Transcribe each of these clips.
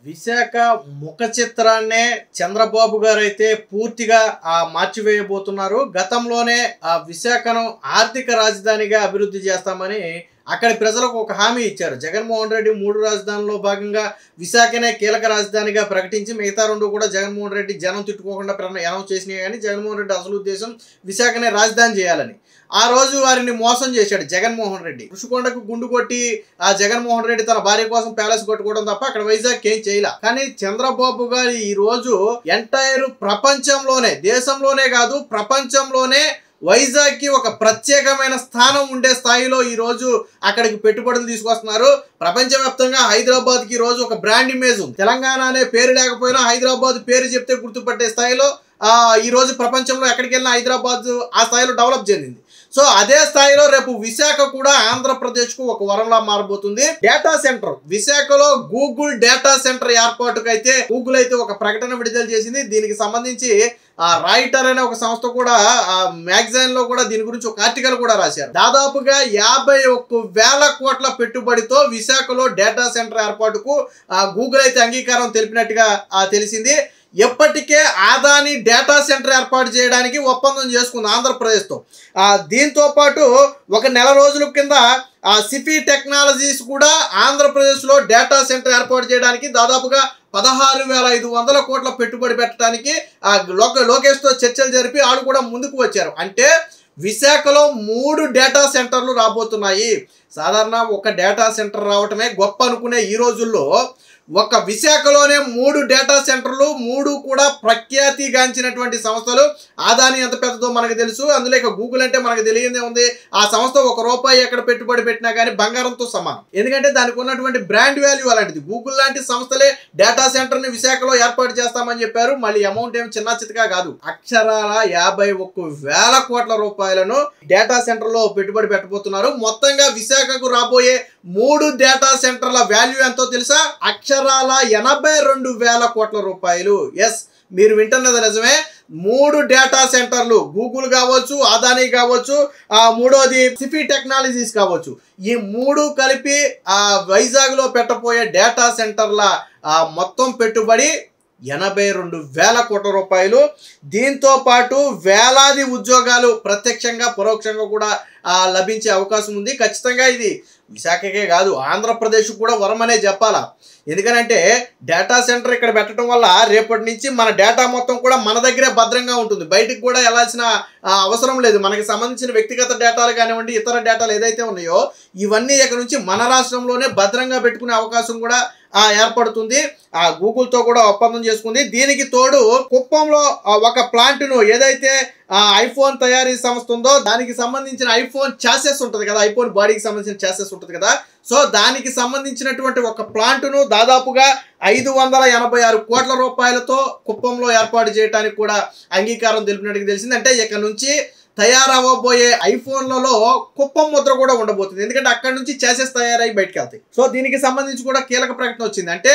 విశాఖ ముఖ చిత్రాన్నే చంద్రబాబు గారు అయితే పూర్తిగా మార్చివేయబోతున్నారు. గతంలోనే విశాఖను ఆర్థిక రాజధానిగా అభివృద్ధి చేస్తామని అక్కడి ప్రజలకు ఒక హామీ ఇచ్చారు. జగన్మోహన్ రెడ్డి 3 రాజధానుల్లో భాగంగా విశాఖనే కీలక రాజధానిగా ప్రకటించి మిగతా 2 కూడా జగన్మోహన్ రెడ్డి జనం తిట్టుకోకుండా అనౌన్స్ చేసినాయి. కానీ జగన్మోహన్ రెడ్డి అసలు ఉద్దేశం విశాఖనే రాజధాని చేయాలని. ఆ రోజు వారిని మోసం చేశాడు జగన్మోహన్ రెడ్డి. ఋషికొండకు గుండు కొట్టి జగన్మోహన్ రెడ్డి తన భార్య కోసం ప్యాలెస్ కొట్టుకోవడం తప్ప అక్కడ వైజాగ్ ఏం చేయాల. కానీ చంద్రబాబు గారు ఈ రోజు ఎంటైర్ ప్రపంచంలోనే, దేశంలోనే కాదు ప్రపంచంలోనే వైజాగ్ కి ఒక ప్రత్యేకమైన స్థానం ఉండే స్థాయిలో ఈ రోజు అక్కడికి పెట్టుబడులు తీసుకొస్తున్నారు. ప్రపంచవ్యాప్తంగా హైదరాబాద్ కి ఈ రోజు ఒక బ్రాండ్ ఇమేజ్ ఉంది. తెలంగాణ అనే పేరు లేకపోయినా హైదరాబాద్ పేరు చెప్తే గుర్తుపట్టే స్థాయిలో ఈ రోజు ప్రపంచంలో ఎక్కడికి వెళ్ళినా హైదరాబాద్ ఆ స్థాయిలో డెవలప్ చెందింది. సో అదే స్థాయిలో రేపు విశాఖ కూడా ఆంధ్రప్రదేశ్ కు ఒక వరంలా మారబోతుంది. డేటా సెంటర్ విశాఖలో గూగుల్ డేటా సెంటర్ ఏర్పాటుకు అయితే గూగుల్ అయితే ఒక ప్రకటన విడుదల చేసింది. దీనికి సంబంధించి రాయిటర్ అనే ఒక సంస్థ కూడా మ్యాగజైన్ లో కూడా దీని గురించి ఒక ఆర్టికల్ కూడా రాశారు. దాదాపుగా 51,000 కోట్ల పెట్టుబడితో విశాఖలో డేటా సెంటర్ ఏర్పాటుకు గూగుల్ అయితే అంగీకారం తెలిపినట్టుగా తెలిసింది. ఎప్పటికే ఆదాని డేటా సెంటర్ ఏర్పాటు చేయడానికి ఒప్పందం చేసుకుంది ఆంధ్రప్రదేశ్తో. దీంతో పాటు ఒక నెల రోజుల కింద సిఫీ టెక్నాలజీస్ కూడా ఆంధ్రప్రదేశ్లో డేటా సెంటర్ ఏర్పాటు చేయడానికి దాదాపుగా 16,500 కోట్ల పెట్టుబడి పెట్టడానికి లోకేష్తో చర్చలు జరిపి వాళ్ళు కూడా ముందుకు వచ్చారు. అంటే విశాఖలో 3 డేటా సెంటర్లు రాబోతున్నాయి. సాధారణ ఒక డేటా సెంటర్ రావటమే గొప్ప అనుకునే ఈ రోజుల్లో ఒక విశాఖలోనే 3 డేటా సెంటర్లు, 3 కూడా ప్రఖ్యాతిగాంచినటువంటి సంస్థలు. ఆదాని ఎంత పెద్దదో మనకు తెలుసు. అందులో ఇక గూగుల్ అంటే మనకు తెలియదే ఉంది. ఆ సంస్థ ₹1 ఎక్కడ పెట్టుబడి పెట్టినా కానీ బంగారంతో సమానం. ఎందుకంటే దానికి ఉన్నటువంటి బ్రాండ్ వాల్యూ అలాంటిది. గూగుల్ లాంటి సంస్థలే డేటా సెంటర్ని విశాఖలో ఏర్పాటు చేస్తామని చెప్పారు. మళ్ళీ అమౌంట్ ఏమి చిన్న చితకా కాదు. అక్షరాల 51,000 కోట్ల రూపాయలను డేటా సెంటర్లో పెట్టుబడి పెట్టబోతున్నారు. మొత్తంగా విశాఖకు రాబోయే 3 డేటా సెంటర్ల వాల్యూ ఎంతో తెలుసా? అక్షరాల 82,000 కోట్ల రూపాయలు. ఎస్, మీరు వింటున్నది నిజమే. 3 డేటా సెంటర్లు, గూగుల్ కావచ్చు, అదానీ కావచ్చు, మూడోది సిఫీ టెక్నాలజీస్ కావచ్చు. ఈ 3 కలిపి వైజాగ్ లో పెట్టబోయే డేటా సెంటర్ల మొత్తం పెట్టుబడి 82,000 కోట్ల రూపాయలు. దీంతో పాటు వేలాది ఉద్యోగాలు ప్రత్యక్షంగా పరోక్షంగా కూడా లభించే అవకాశం ఉంది. ఖచ్చితంగా ఇది విశాఖకే కాదు ఆంధ్రప్రదేశ్ కూడా వరమనే చెప్పాలా. ఎందుకనంటే డేటా సెంటర్ ఇక్కడ పెట్టడం వల్ల రేపటి నుంచి మన డేటా మొత్తం కూడా మన దగ్గరే భద్రంగా ఉంటుంది. బయటికి కూడా వెళ్ళాల్సిన అవసరం లేదు. మనకి సంబంధించిన వ్యక్తిగత డేటాలు కానివ్వండి, ఇతర డేటాలు ఏదైతే ఉన్నాయో ఇవన్నీ ఇక్కడ నుంచి మన రాష్ట్రంలోనే భద్రంగా పెట్టుకునే అవకాశం కూడా ఏర్పడుతుంది. గూగుల్తో కూడా ఒప్పందం చేసుకుంది. దీనికి తోడు కుప్పంలో ఒక ప్లాంట్ను ఏదైతే ఐఫోన్ తయారీ సంస్థ ఉందో దానికి సంబంధించిన ఐఫోన్ చాసెస్ ఉంటుంది కదా, ఐఫోన్ బాడీకి సంబంధించిన చాసెస్ ఉంటుంది కదా, సో దానికి సంబంధించినటువంటి ఒక ప్లాంట్ను దాదాపుగా 586 కోట్ల రూపాయలతో కుప్పంలో ఏర్పాటు చేయడానికి కూడా అంగీకారం తెలిపినట్టుగా తెలిసింది. అంటే ఇక్కడ నుంచి తయారవ్వబోయే ఐఫోన్లలో కుప్పం ముద్ర కూడా ఉండబోతుంది. ఎందుకంటే అక్కడ నుంచి చాసెస్ తయారై బయటకు వెళ్తాయి. సో దీనికి సంబంధించి కూడా కీలక ప్రకటన వచ్చింది. అంటే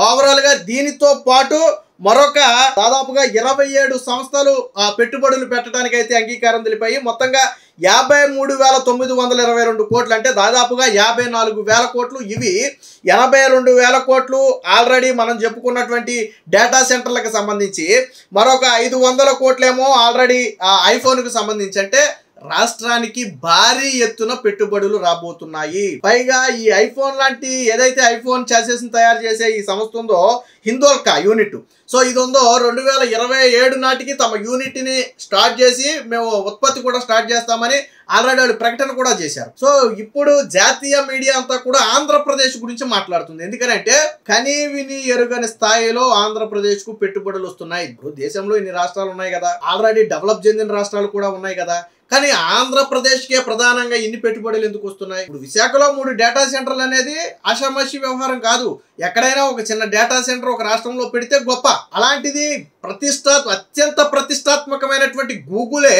ఓవరాల్ గా దీనితో పాటు మరొక దాదాపుగా 27 సంస్థలు పెట్టుబడులు పెట్టడానికి అయితే అంగీకారం తెలిపాయి. మొత్తంగా 53,922 కోట్లు, అంటే దాదాపుగా 54,000 కోట్లు. ఇవి 82,000 కోట్లు ఆల్రెడీ మనం చెప్పుకున్నటువంటి డేటా సెంటర్లకు సంబంధించి, మరొక 500 కోట్లేమో ఆల్రెడీ ఐఫోన్కు సంబంధించి. అంటే రాష్ట్రానికి భారీ ఎత్తున పెట్టుబడులు రాబోతున్నాయి. పైగా ఈ ఐఫోన్ లాంటి ఏదైతే ఐఫోన్ చాసెస్ తయారు చేసే ఈ సంస్థ ఉందో హిందోల్కా యూనిట్, సో ఇది ఉందో 2027 నాటికి తమ యూనిట్ ని స్టార్ట్ చేసి మేము ఉత్పత్తి కూడా స్టార్ట్ చేస్తామని ఆల్రెడీ వాళ్ళు ప్రకటన కూడా చేశారు. సో ఇప్పుడు జాతీయ మీడియా అంతా కూడా ఆంధ్రప్రదేశ్ గురించి మాట్లాడుతుంది. ఎందుకంటే కనీ విని ఎరుగని స్థాయిలో ఆంధ్రప్రదేశ్ కు పెట్టుబడులు వస్తున్నాయి. ఇప్పుడు దేశంలో ఇన్ని రాష్ట్రాలు ఉన్నాయి కదా, ఆల్రెడీ డెవలప్ చెందిన రాష్ట్రాలు కూడా ఉన్నాయి కదా, కానీ ఆంధ్రప్రదేశ్కే ప్రధానంగా ఇన్ని పెట్టుబడులు ఎందుకు వస్తున్నాయి? ఇప్పుడు విశాఖలో 3 డేటా సెంటర్లు అనేది ఆషామాషి వ్యవహారం కాదు. ఎక్కడైనా ఒక చిన్న డేటా సెంటర్ ఒక రాష్ట్రంలో పెడితే గొప్ప. అలాంటిది అత్యంత ప్రతిష్టాత్మకమైనటువంటి గూగులే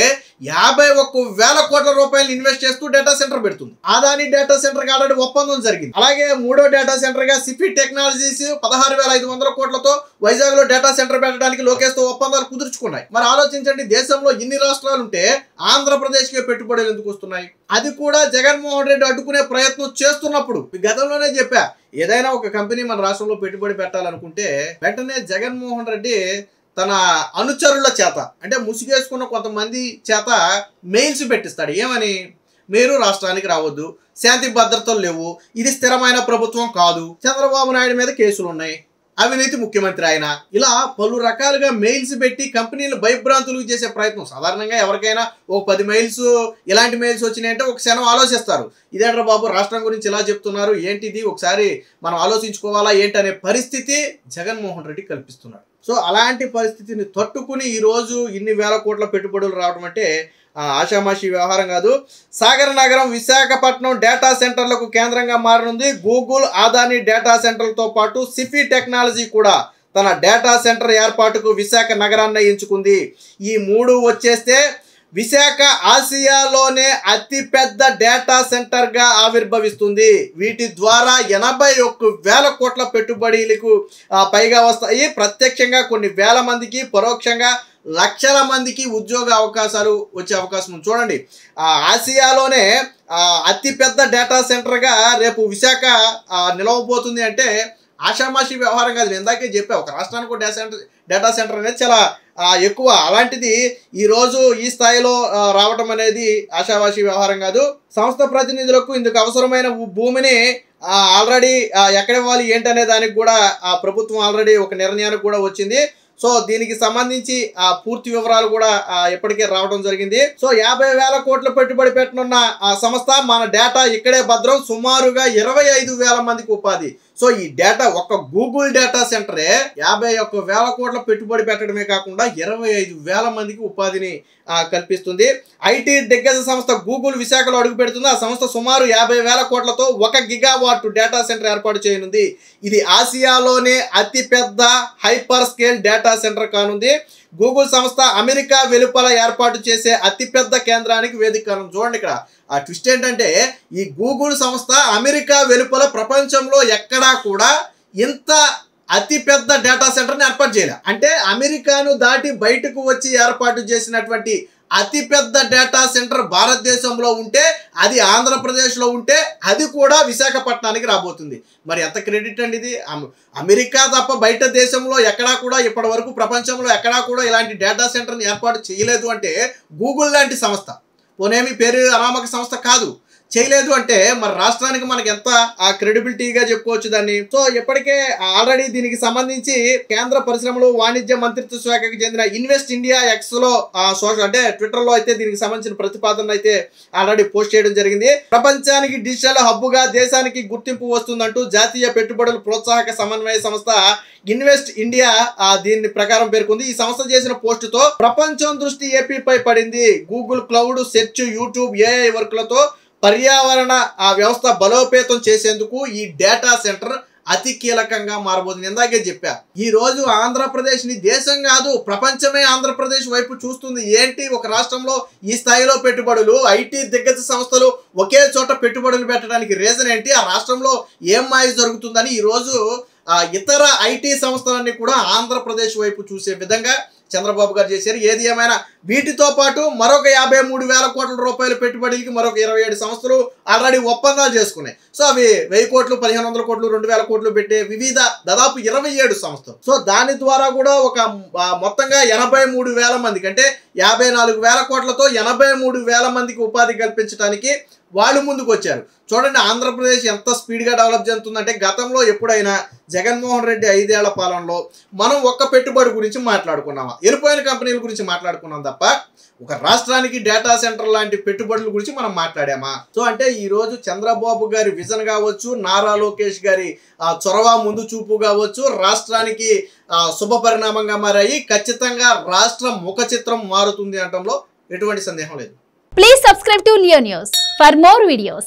51,000 కోట్ల రూపాయలు ఇన్వెస్ట్ చేస్తూ డేటా సెంటర్ పెడుతుంది. అదాని డేటా సెంటర్ కి ఆల్రెడీ ఒప్పందం జరిగింది. అలాగే 3వ డేటా సెంటర్ గా సిఫీ టెక్నాలజీస్ 16,500 కోట్లతో వైజాగ్ లో డేటా సెంటర్ పెట్టడానికి లోకేష్ తో ఒప్పందాలు కుదుర్చుకున్నాయి. మరి ఆలోచించండి, దేశంలో ఇన్ని రాష్ట్రాలు ఉంటే ఆంధ్ర ఆంధ్రప్రదేశ్కే పెట్టుబడులు ఎందుకు వస్తున్నాయి? అది కూడా జగన్మోహన్ రెడ్డి అడ్డుకునే ప్రయత్నం చేస్తున్నప్పుడు గతంలోనే చెప్పా, ఏదైనా ఒక కంపెనీ మన రాష్ట్రంలో పెట్టుబడి పెట్టాలనుకుంటే వెంటనే జగన్మోహన్ రెడ్డి తన అనుచరుల చేత, అంటే ముసుగేసుకున్న కొంతమంది చేత మెయిల్స్ పెట్టిస్తాడు. ఏమని? మీరు రాష్ట్రానికి రావద్దు, శాంతి భద్రతలు లేవు, ఇది స్థిరమైన ప్రభుత్వం కాదు, చంద్రబాబు నాయుడు మీద కేసులు ఉన్నాయి, అవినీతి ముఖ్యమంత్రి ఆయన, ఇలా పలు రకాలుగా మెయిల్స్ పెట్టి కంపెనీలు భయభ్రాంతులు చేసే ప్రయత్నం. సాధారణంగా ఎవరికైనా ఒక 10 మెయిల్స్ ఇలాంటి మెయిల్స్ వచ్చినాయంటే ఒక క్షణం ఆలోచిస్తారు, ఇదేంట్రా బాబు రాష్ట్రం గురించి ఇలా చెప్తున్నారు, ఏంటిది, ఒకసారి మనం ఆలోచించుకోవాలా ఏంటి అనే పరిస్థితి జగన్మోహన్ రెడ్డి కల్పిస్తున్నాడు. సో అలాంటి పరిస్థితిని తట్టుకుని ఈరోజు ఇన్ని వేల కోట్ల పెట్టుబడులు రావడం అంటే ఆషామాషి వ్యవహారం కాదు. సాగర్ నగరం విశాఖపట్నం డేటా సెంటర్లకు కేంద్రంగా మారనుంది. గూగుల్, అదానీ డేటా సెంటర్లతో పాటు సిఫీ టెక్నాలజీ కూడా తన డేటా సెంటర్ ఏర్పాటుకు విశాఖ నగరాన్ని ఎంచుకుంది. ఈ 3 వచ్చేస్తే విశాఖ ఆసియాలోనే అతిపెద్ద డేటా సెంటర్గా ఆవిర్భవిస్తుంది. వీటి ద్వారా 81,000 కోట్ల పెట్టుబడులకు పైగా వస్తాయి. ప్రత్యక్షంగా కొన్ని వేల మందికి, పరోక్షంగా లక్షల మందికి ఉద్యోగ అవకాశాలు వచ్చే అవకాశం ఉంది. చూడండి, ఆసియాలోనే అతిపెద్ద డేటా సెంటర్గా రేపు విశాఖ నిలవబోతుంది అంటే ఆషామాషి వ్యవహారం కాదు. నేను ఇందాకే చెప్పా, ఒక రాష్ట్రానికి డేటా సెంటర్ అనేది చాలా ఎక్కువ. అలాంటిది ఈరోజు ఈ స్థాయిలో రావటం అనేది ఆషామాషి వ్యవహారం కాదు. సంస్థ ప్రతినిధులకు ఇందుకు అవసరమైన భూమిని ఆల్రెడీ ఎక్కడ ఇవ్వాలి ఏంటనే దానికి కూడా ప్రభుత్వం ఆల్రెడీ ఒక నిర్ణయానికి కూడా వచ్చింది. సో దీనికి సంబంధించి పూర్తి వివరాలు కూడా ఇప్పటికే రావడం జరిగింది. సో 50,000 కోట్ల పెట్టుబడి పెట్టనున్న సంస్థ మన డేటా ఇక్కడే భద్రం, సుమారుగా 25,000 మందికి ఉపాధి. సో ఈ డేటా ఒక్క గూగుల్ డేటా సెంటరే 51,000 కోట్ల పెట్టుబడి పెట్టడమే కాకుండా 25,000 మందికి ఉపాధిని కల్పిస్తుంది. ఐటీ దిగ్గజ సంస్థ గూగుల్ విశాఖలో అడుగు పెడుతుంది. ఆ సంస్థ సుమారు 50,000 కోట్లతో 1 గిగావాట్ డేటా సెంటర్ ఏర్పాటు చేయనుంది. ఇది ఆసియాలోనే అతిపెద్ద హైపర్ స్కేల్ డేటా సెంటర్ కానుంది. గూగుల్ సంస్థ అమెరికా వెలుపల ఏర్పాటు చేసే అతిపెద్ద కేంద్రానికి వేదిక కానుంది. చూడండి, ఇక్కడ ఆ ట్విస్ట్ ఏంటంటే ఈ గూగుల్ సంస్థ అమెరికా వెలుపల ప్రపంచంలో ఎక్కడా కూడా ఇంత అతిపెద్ద డేటా సెంటర్ని ఏర్పాటు చేయలే. అంటే అమెరికాను దాటి బయటకు వచ్చి ఏర్పాటు చేసినటువంటి అతిపెద్ద డేటా సెంటర్ భారతదేశంలో ఉంటే, అది ఆంధ్రప్రదేశ్లో ఉంటే, అది కూడా విశాఖపట్నానికి రాబోతుంది. మరి ఎంత క్రెడిట్ అండి ఇది! అమెరికా తప్ప బయట దేశంలో ఎక్కడా కూడా ఇప్పటి వరకు ప్రపంచంలో ఎక్కడా కూడా ఇలాంటి డేటా సెంటర్ని ఏర్పాటు చేయలేదు అంటే గూగుల్ లాంటి సంస్థ, పోనేమి పేరు అనామక సంస్థ కాదు, చేయలేదు అంటే మరి రాష్ట్రానికి మనకి ఎంత క్రెడిబిలిటీగా చెప్పుకోవచ్చు దాన్ని. సో ఇప్పటికే ఆల్రెడీ దీనికి సంబంధించి కేంద్ర పరిశ్రమలు వాణిజ్య మంత్రిత్వ శాఖకి చెందిన ఇన్వెస్ట్ ఇండియా ఎక్స్లో సోషల్ అంటే ట్విట్టర్లో అయితే దీనికి సంబంధించిన ప్రతిపాదన అయితే ఆల్రెడీ పోస్ట్ చేయడం జరిగింది. ప్రపంచానికి డిజిటల్ హబ్బుగా దేశానికి గుర్తింపు వస్తుందంటూ జాతీయ పెట్టుబడుల ప్రోత్సాహక సమన్వయ సంస్థ ఇన్వెస్ట్ ఇండియా దీని ప్రకారం పేర్కొంది. ఈ సంస్థ చేసిన పోస్టుతో ప్రపంచం దృష్టి ఏపీపై పడింది. Google cloud, search, YouTube, AI వర్క్లతో పర్యావరణ వ్యవస్థ బలోపేతం చేసేందుకు ఈ డేటా సెంటర్ అతి కీలకంగా మారబోతుంది. ఇందాకే చెప్పా, ఈ రోజు ఆంధ్రప్రదేశ్ ని దేశం కాదు ప్రపంచమే ఆంధ్రప్రదేశ్ వైపు చూస్తుంది. ఏంటి ఒక రాష్ట్రంలో ఈ స్థాయిలో పెట్టుబడులు, ఐటీ దిగ్గజ సంస్థలు ఒకే చోట పెట్టుబడులు పెట్టడానికి రీజన్ ఏంటి, ఆ రాష్ట్రంలో ఏం మాయ జరుగుతుందని ఈరోజు ఇతర ఐటీ సంస్థలన్నీ కూడా ఆంధ్రప్రదేశ్ వైపు చూసే విధంగా చంద్రబాబు గారు చేశారు. ఏది ఏమైనా వీటితో పాటు మరొక 53,000 కోట్ల రూపాయల పెట్టుబడికి మరొక 27 సంస్థలు ఆల్రెడీ ఒప్పందాలు చేసుకున్నాయి. సో అవి 1,000 కోట్లు, 1,500 కోట్లు, 2,000 కోట్లు పెట్టే వివిధ దాదాపు 27 సంస్థలు. సో దాని ద్వారా కూడా ఒక మొత్తంగా 83,000 మందికి అంటే 54,000 కోట్లతో 83,000 మందికి ఉపాధి కల్పించడానికి వాళ్ళు ముందుకు వచ్చారు. చూడండి ఆంధ్రప్రదేశ్ ఎంత స్పీడ్గా డెవలప్ చెందుతుందంటే గతంలో ఎప్పుడైనా జగన్మోహన్ రెడ్డి 5 ఏళ్ల పాలనలో మనం ఒక్క పెట్టుబడి గురించి మాట్లాడుకున్నామా, వెళ్ళిపోయిన కంపెనీల గురించి మాట్లాడుకున్నాం తప్ప ఒక రాష్ట్రానికి డేటా సెంటర్ లాంటి పెట్టుబడుల గురించి మనం మాట్లాడామా? సో అంటే ఈరోజు చంద్రబాబు గారి విజన్ కావచ్చు, నారా లోకేష్ గారి చొరవ ముందు చూపు కావచ్చు రాష్ట్రానికి శుభ పరిణామంగా మారాయి. ఖచ్చితంగా రాష్ట్రం ముఖ చిత్రం మారుతుంది అనడంలో ఎటువంటి సందేహం లేదు. Please subscribe to Leo News for more videos.